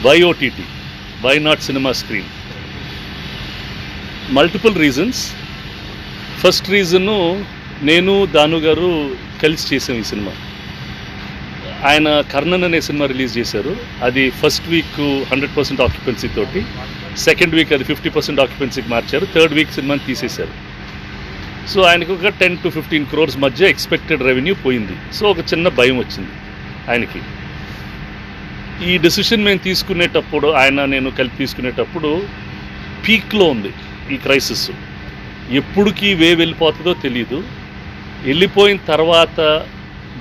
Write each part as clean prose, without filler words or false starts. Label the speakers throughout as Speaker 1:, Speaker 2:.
Speaker 1: Why OTT, why not cinema screen? Multiple reasons. First reason, నేను దాను గారు కలిసి చేసాం ఈ సినిమా. ఆయన కర్ణన్ అనే సినిమా రిలీజ్ చేశారు. అది ఫస్ట్ వీక్ 100% ఆక్యుపెన్సీ తోటి, సెకండ్ వీక్ అది 50% ఆక్యుపెన్సీకి మార్చారు, థర్డ్ వీక్ సినిమాని తీసేశారు. సో ఆయనకు ఒక 10 to 15 crores మధ్య ఎక్స్పెక్టెడ్ రెవెన్యూ పోయింది. సో ఒక చిన్న భయం వచ్చింది ఆయనకి. ఈ డెసిషన్ మేము తీసుకునేటప్పుడు, నేను కలిపి తీసుకునేటప్పుడు పీక్లో ఉంది ఈ క్రైసిస్. ఎప్పుడుకి వెళ్ళిపోతుందో తెలియదు. వెళ్ళిపోయిన తర్వాత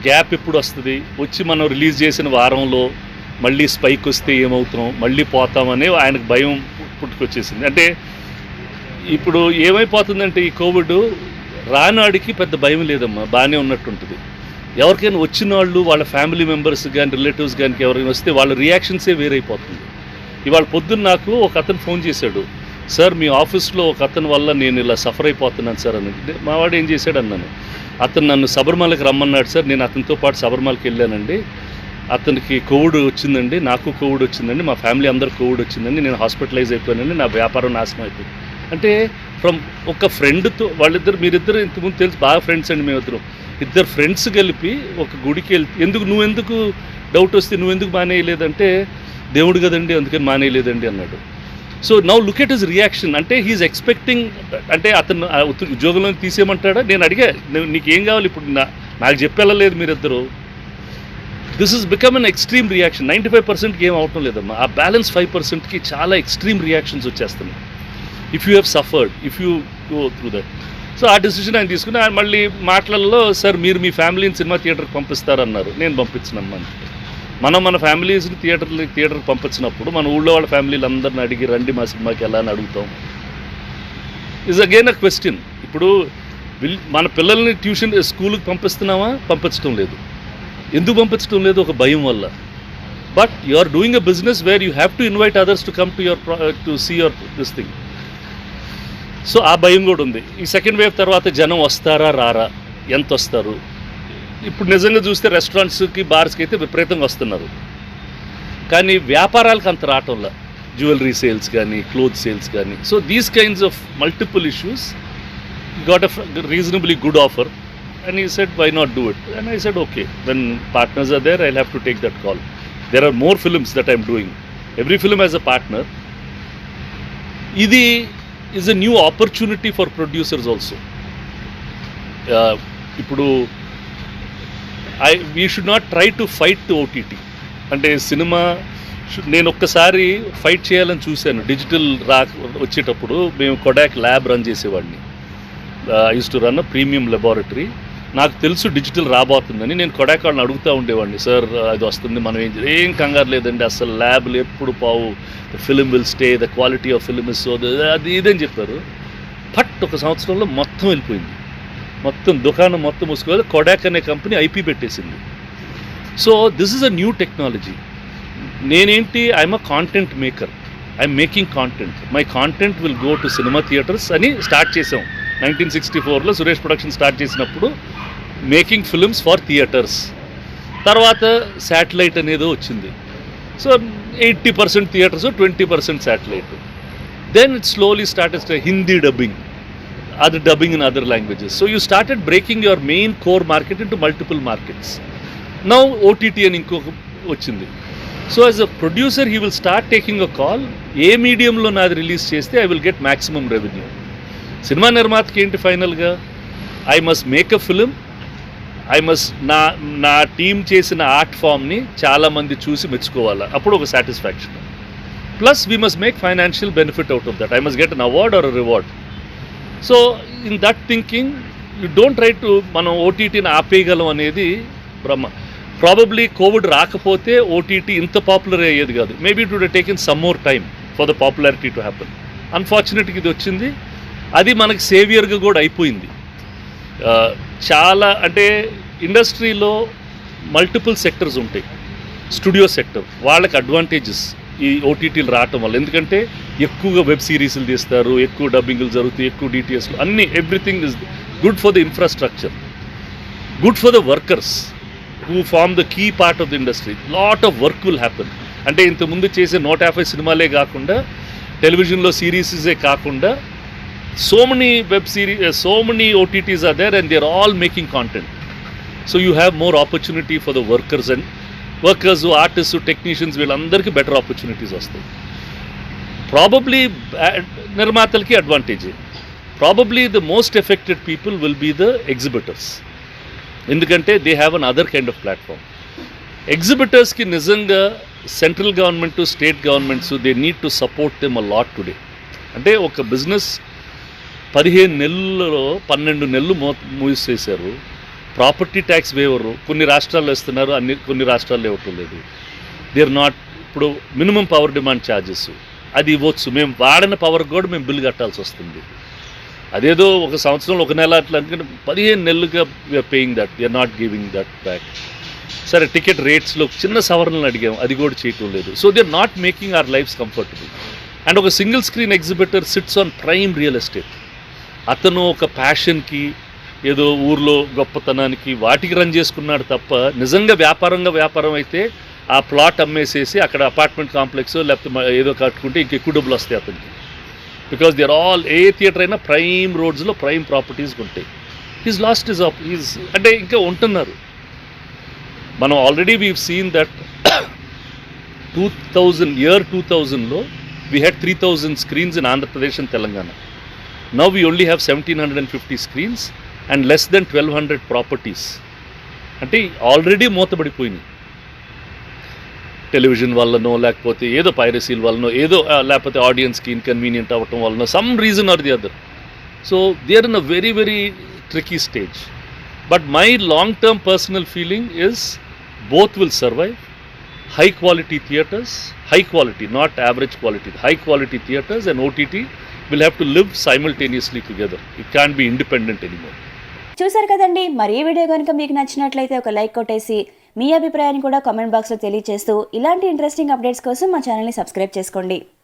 Speaker 1: గ్యాప్ ఎప్పుడు వస్తుంది, వచ్చి మనం రిలీజ్ చేసిన వారంలో మళ్ళీ స్పైక్ వస్తే ఏమవుతాం, మళ్ళీ పోతామనే ఆయనకు భయం పుట్టుకొచ్చేసింది. అంటే ఇప్పుడు ఏమైపోతుందంటే ఈ కోవిడ్ రానాడికి పెద్ద భయం లేదమ్మా, బాగానే ఉన్నట్టుంటుంది. ఎవరికైనా వచ్చిన వాళ్ళు, వాళ్ళ ఫ్యామిలీ మెంబర్స్ కానీ రిలేటివ్స్ కానీ ఎవరైనా వస్తే వాళ్ళ రియాక్షన్సే వేరైపోతుంది. ఇవాళ పొద్దున్న నాకు ఒక అతను ఫోన్ చేశాడు, సార్ మీ ఆఫీస్లో ఒక అతని వల్ల నేను ఇలా సఫర్ అయిపోతున్నాను సార్ అని. మావాడు ఏం చేశాడు అన్నాను. అతను నన్ను శబరిమలకి రమ్మన్నాడు సార్, నేను అతనితో పాటు శబరిమలకి వెళ్ళానండి. అతనికి కోవిడ్ వచ్చిందండి, నాకు కోవిడ్ వచ్చిందండి, మా ఫ్యామిలీ అందరూ కోవిడ్ వచ్చిందండి, నేను హాస్పిటలైజ్ అయిపోయానండి, నా వ్యాపారం నాశనం అయిపోయింది. అంటే ఫ్రమ్ ఒక ఫ్రెండ్తో, మీరిద్దరు ఇంతకుముందు తెలిసి బాగా ఫ్రెండ్స్ అండి మేమిద్దరు. ఇద్దరు ఫ్రెండ్స్ కలిపి ఒక గుడికి వెళ్తే, నువ్వెందుకు డౌట్ వస్తే నువ్వెందుకు మానేయలేదంటే, దేవుడు కదండి అందుకని మానేయలేదండి అన్నాడు. So now look at his reaction. అంటే హీఈస్ ఎక్స్పెక్టింగ్, అంటే అతను ఉద్యోగంలో తీసేయమంటాడా? నేను అడిగా, నీకేం కావాలి ఇప్పుడు, నాకు చెప్పెళ్ళలేదు మీరిద్దరు. This is become an extreme reaction. 95%కి ఏం అవటం లేదమ్మా, ఆ బ్యాలెన్స్ 5%కి చాలా ఎక్స్ట్రీమ్ రియాక్షన్స్ వచ్చేస్తున్నాయి. If you have suffered, if you go through that. So ఆ డెసిషన్ ఆయన తీసుకుని, ఆయన మళ్ళీ మాటలలో, సార్ మీరు మీ ఫ్యామిలీని సినిమా థియేటర్కి పంపిస్తారన్నారు. నేను పంపించినమ్మా. మన ఫ్యామిలీస్ని థియేటర్కి పంపించినప్పుడు మన ఊళ్ళో వాళ్ళ ఫ్యామిలీలు అందరిని అడిగి రండి మా సినిమాకి ఎలా అని అడుగుతాం. Is again a question. ఇప్పుడు మన పిల్లల్ని స్కూల్కి పంపిస్తున్నామా? పంపించడం లేదు. ఎందుకు పంపించడం లేదు? ఒక భయం వల్ల. But you are doing a business where you have to invite others to come to see your this thing. So ఆ భయం కూడా ఉంది. ఈ సెకండ్ వేవ్ తర్వాత జనం వస్తారా రారా, ఎంత వస్తారు? ఇప్పుడు నిజంగా చూస్తే రెస్టారెంట్స్కి, బార్స్కి అయితే విపరీతంగా వస్తున్నారు, కానీ వ్యాపారాలకు అంత రావటంలా, జ్యువెలరీ సేల్స్ కానీ, క్లోత్ సేల్స్ కానీ. So these kinds of multiple issues got a reasonably good offer and he said why not do it. And I said okay, when partners are there I have to take that call. There are more films that I'm doing, every film as a partner. ఇది is a new opportunity for producers also. ఇప్పుడు we should not try to fight to OTT. అంటే cinema నేను ఒక్కసారి fight చేయాలని చూశాను. Digital వచ్చేటప్పుడు మేము Kodak lab run చేసేవాడిని. Use to run a premium laboratory. నాకు తెలుసు డిజిటల్ రాబోతుందని. నేను కొడాక్ వాళ్ళని అడుగుతూ ఉండేవాడిని, సార్ అది వస్తుంది, మనం ఏం కంగారు లేదండి, అసలు ల్యాబ్లు ఎప్పుడు పావు, the film will stay, the quality of film is so, అది ఇదని చెప్పారు. బట్ ఒక సంవత్సరంలో మొత్తం వెళ్ళిపోయింది. మొత్తం దుకాణం మొత్తం మూసుకోవాలి. కొడాక్ అనే కంపెనీ ఐపీ పెట్టేసింది. So this is a new technology. నేనేంటి, I'm a content maker, I'm making content, my content will go to cinema theatres అని స్టార్ట్ చేసాం. 1964లో సురేష్ ప్రొడక్షన్ స్టార్ట్ చేసినప్పుడు మేకింగ్ ఫిల్మ్స్ ఫర్ థియేటర్స్. తర్వాత శాటిలైట్ అనేదో వచ్చింది. So 80% theatres, 20% satellite. Then it slowly started Hindi dubbing, other dubbing in other languages. So you started breaking your main core market into multiple markets. Now OTT and inko ochindi. So as a producer he will start taking a call, ఏ మీడియంలో నాది release చేస్తే I will get maximum revenue. సినిమా నిర్మాతకి ఏంటి ఫైనల్గా, I must make a film, I must నా team చేసిన ఆర్ట్ ఫామ్ని చాలామంది చూసి మెచ్చుకోవాలి, అప్పుడు ఒక satisfaction. Plus we must make financial benefit out of that. I must get an award or a reward. So in that thinking you don't try to మనం ఓటీటీని ఆపేయగలం అనేది బ్రహ్మ. ప్రాబబ్లీ కోవిడ్ రాకపోతే ఓటీటీ ఇంత పాపులర్ అయ్యేది కాదు. Maybe it would taken some more time for the popularity to happen. అన్ఫార్చునేట్గా ఇది వచ్చింది, అది మనకి సేవియర్గా కూడా అయిపోయింది. చాలా అంటే ఇండస్ట్రీలో మల్టిపుల్ సెక్టర్స్ ఉంటాయి. స్టూడియో సెక్టర్ వాళ్ళకి అడ్వాంటేజెస్ ఈ ఓటీటీలు రావటం వల్ల. ఎందుకంటే ఎక్కువగా వెబ్ సిరీస్లు తీస్తారు, ఎక్కువ డబ్బింగ్లు జరుగుతాయి, ఎక్కువ డిటిఎస్లు అన్నీ. Everything is good for the infrastructure, good for the workers who form the key part of the industry. Lot of work will happen అంటే ఇంతకుముందు చేసే 150 సినిమాలే కాకుండా టెలివిజన్లో సిరీసే కాకుండా so many web series, so many OTTs are there and they're all making content. So you have more opportunity for the workers, artists, technicians, వీళ్ళందరికీ better opportunities వస్తాయి. Probably నిర్మాతలకి advantage. Probably the most affected people will be the exhibitors. ఎందుకంటే they have another kind of platform. Exhibitorsకి నిజంగా central government, state governments they need to support them a lot today. అంటే ఒక business 15 నెలల్లో 12 నెలలు మూసేశారు. Property tax waiver కొన్ని రాష్ట్రాల్లో ఇస్తున్నారు, కొన్ని రాష్ట్రాల్లో ఇవ్వటం లేదు. They are not. ఇప్పుడు మినిమం పవర్ డిమాండ్ ఛార్జెస్ అది ఇవ్వచ్చు, మేము వాడిన పవర్ కూడా మేము బిల్లు కట్టాల్సి వస్తుంది. అదేదో ఒక సంవత్సరంలో ఒక నెల అట్లా అనుకుంటే 15 నెలలుగా we're paying that, we're not giving that back. సరే టికెట్ రేట్స్లో చిన్న సవరణలు అడిగాం, అది కూడా చేయటం లేదు. So they are not making our lives comfortable. And ఒక single screen exhibitor sits on prime real estate. అతను ఒక ప్యాషన్కి, ఏదో ఊర్లో గొప్పతనానికి వాటికి రన్ చేసుకున్నాడు తప్ప నిజంగా వ్యాపారం అయితే ఆ ప్లాట్ అమ్మేసేసి అక్కడ అపార్ట్మెంట్ కాంప్లెక్స్ లేకపోతే ఏదో కట్టుకుంటే ఇంకెక్కువ డబ్బులు వస్తాయి అతనికి. బికాస్ దే ఆర్ ఆల్, ఏ థియేటర్ అయినా ప్రైమ్ రోడ్స్లో ప్రైమ్ ప్రాపర్టీస్ ఉంటాయి. హీస్ లాస్ట్ ఈజ్ అంటే ఇంకా ఉంటున్నారు. మనం ఆల్రెడీ వీవ్ సీన్ దట్ 2000లో we had 3000 screens in Andhra Pradesh and Telangana. Now we only have 1750 screens and less than 1200 properties. అంటే ఆల్రెడీ మూతబడిపోయినాయి. టెలివిజన్ వల్లనో లేకపోతే ఏదో పైరసీల వల్లనో ఏదో లేకపోతే ఆడియన్స్కి ఇన్కన్వీనియంట్ అవ్వటం వల్లనో some reason or the other. So they are in a very very tricky stage. But my long term personal feeling is both will survive. High quality theatres, high quality, not average quality, high quality theatres and OTT will have to live simultaneously together. It can't be independent anymore.
Speaker 2: చూసారు కదండి, మరి ఈ video కనుక మీకు నచ్చినట్లయితే ఒక like కొట్టేసి మీ అభిప్రాయాన్ని కూడా కామెంట్ బాక్స్లో తెలియజేస్తూ ఇలాంటి ఇంట్రెస్టింగ్ అప్డేట్స్ కోసం మా ఛానల్ని సబ్స్క్రైబ్ చేసుకోండి.